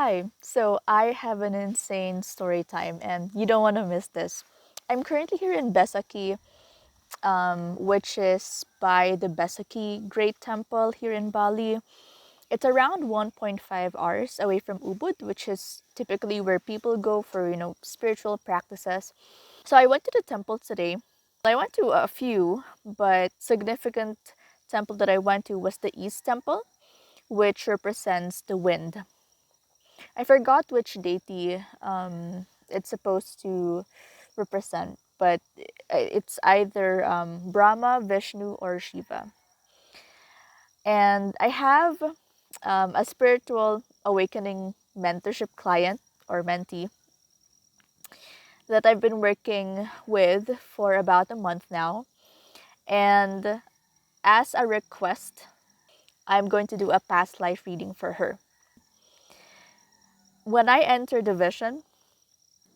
Hi, so I have an insane story time and you don't want to miss this. I'm currently here in Besaki, which is by the Besaki Great Temple here in Bali. It's around 1.5 hours away from Ubud, which is typically where people go for, spiritual practices. So I went to the temple today. I went to a few, but significant temple that I went to was the East Temple, which represents the wind. I forgot which deity it's supposed to represent, but it's either Brahma, Vishnu, or Shiva. And I have a spiritual awakening mentorship client or mentee that I've been working with for about a month now. And as a request, I'm going to do a past life reading for her. When I entered the vision,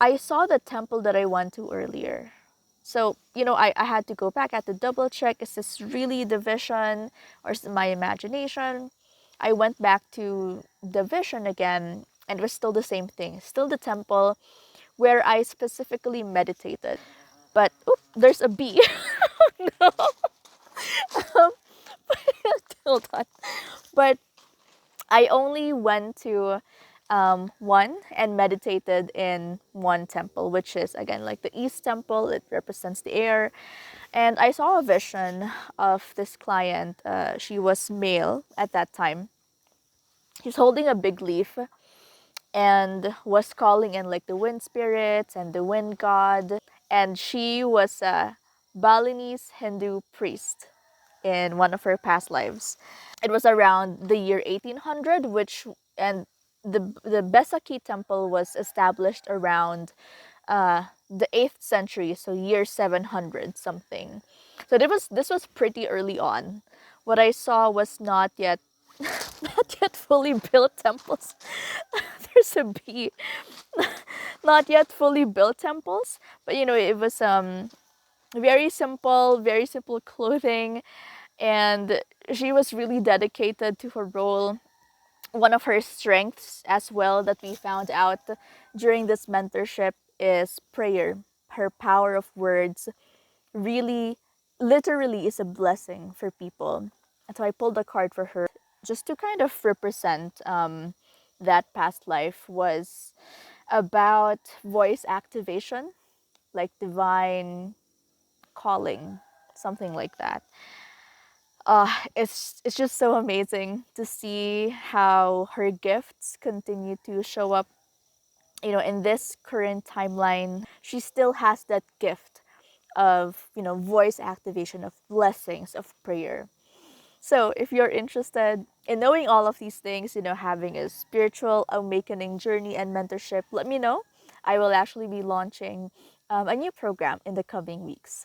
I saw the temple that I went to earlier. So, I had to go back, I had to double check, is this really the vision or is it my imagination? I went back to the vision again and it was still the same thing, still the temple where I specifically meditated. But, there's a bee. No. Hold on. But I only went to one and meditated in one temple, which is again like the East Temple. It represents the air. And I saw a vision of this client. She was male at that time. She's holding a big leaf and was calling in like the wind spirits and the wind god. And she was a Balinese Hindu priest in one of her past lives. It was around the year 1800, and the Besaki temple was established around the 8th century, so year 700 something. So this was pretty early on. What I saw was not yet not yet fully built temples. There's a bee. Not yet fully built temples, but it was very simple clothing, and she was really dedicated to her role. One of her strengths as well that we found out during this mentorship is prayer. Her power of words really literally is a blessing for people. And so I pulled a card for her just to kind of represent that past life was about voice activation, like divine calling, something like that. It's just so amazing to see how her gifts continue to show up. In this current timeline, she still has that gift of voice activation, of blessings, of prayer. So if you're interested in knowing all of these things, having a spiritual awakening journey and mentorship, let me know. I will actually be launching a new program in the coming weeks.